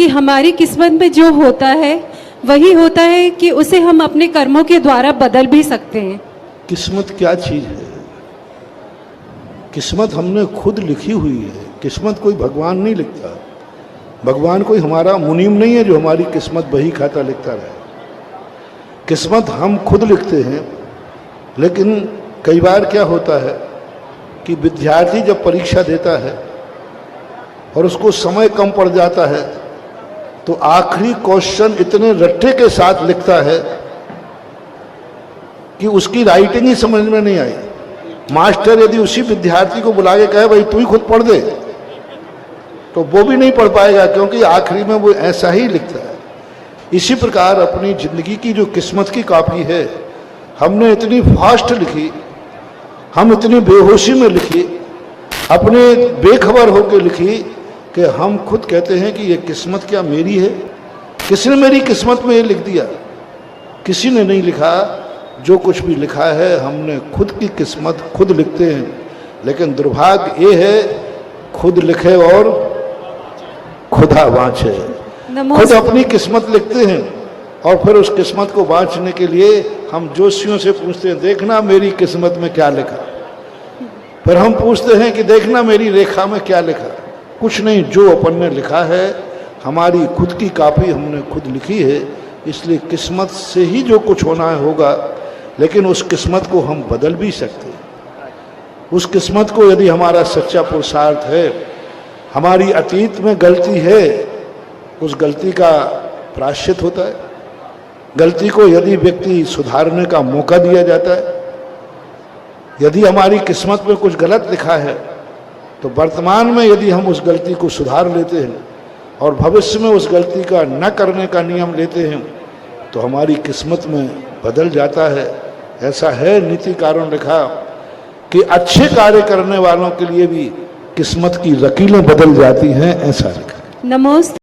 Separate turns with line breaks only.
कि हमारी किस्मत में जो होता है वही होता है कि उसे हम अपने कर्मों के द्वारा बदल भी सकते हैं।
किस्मत क्या चीज़ है? किस्मत हमने खुद लिखी हुई है। किस्मत कोई भगवान नहीं लिखता। भगवान कोई हमारा मुनीम नहीं है जो हमारी किस्मत बही खाता लिखता रहे। किस्मत हम खुद लिखते हैं। लेकिन कई बार क्या होता है कि विद्यार्थी जब परीक्षा देता है और उसको समय कम पड़ जाता है तो आखिरी क्वेश्चन इतने रट्टे के साथ लिखता है कि उसकी राइटिंग ही समझ में नहीं आई। मास्टर यदि उसी विद्यार्थी को बुला के कहे भाई तू ही खुद पढ़ दे तो वो भी नहीं पढ़ पाएगा, क्योंकि आखिरी में वो ऐसा ही लिखता है। इसी प्रकार अपनी जिंदगी की जो किस्मत की कॉपी है हमने इतनी फास्ट लिखी, हम इतनी बेहोशी में लिखी, अपने बेखबर होकर लिखी कि हम खुद कहते हैं कि ये किस्मत क्या मेरी है? किसने मेरी किस्मत में ये लिख दिया? किसी ने नहीं लिखा। जो कुछ भी लिखा है हमने खुद की किस्मत खुद लिखते हैं। लेकिन दुर्भाग्य ये है खुद लिखे और खुदा बाँचे। खुद अपनी किस्मत लिखते हैं और फिर उस किस्मत को बाँचने के लिए हम जोशियों से पूछते हैं देखना मेरी किस्मत में क्या लिखा। फिर हम पूछते हैं कि देखना मेरी रेखा में क्या लिखा। कुछ नहीं, जो अपन ने लिखा है हमारी खुद की कॉपी हमने खुद लिखी है। इसलिए किस्मत से ही जो कुछ होना है होगा, लेकिन उस किस्मत को हम बदल भी सकते हैं। उस किस्मत को यदि हमारा सच्चा पुरुषार्थ है, हमारी अतीत में गलती है, उस गलती का प्रायश्चित होता है। गलती को यदि व्यक्ति सुधारने का मौका दिया जाता है, यदि हमारी किस्मत में कुछ गलत लिखा है तो वर्तमान में यदि हम उस गलती को सुधार लेते हैं और भविष्य में उस गलती का न करने का नियम लेते हैं तो हमारी किस्मत में बदल जाता है। ऐसा है नीतिकारों ने लिखा कि अच्छे कार्य करने वालों के लिए भी किस्मत की लकीरें बदल जाती हैं, ऐसा लिखा।
नमोस्तु।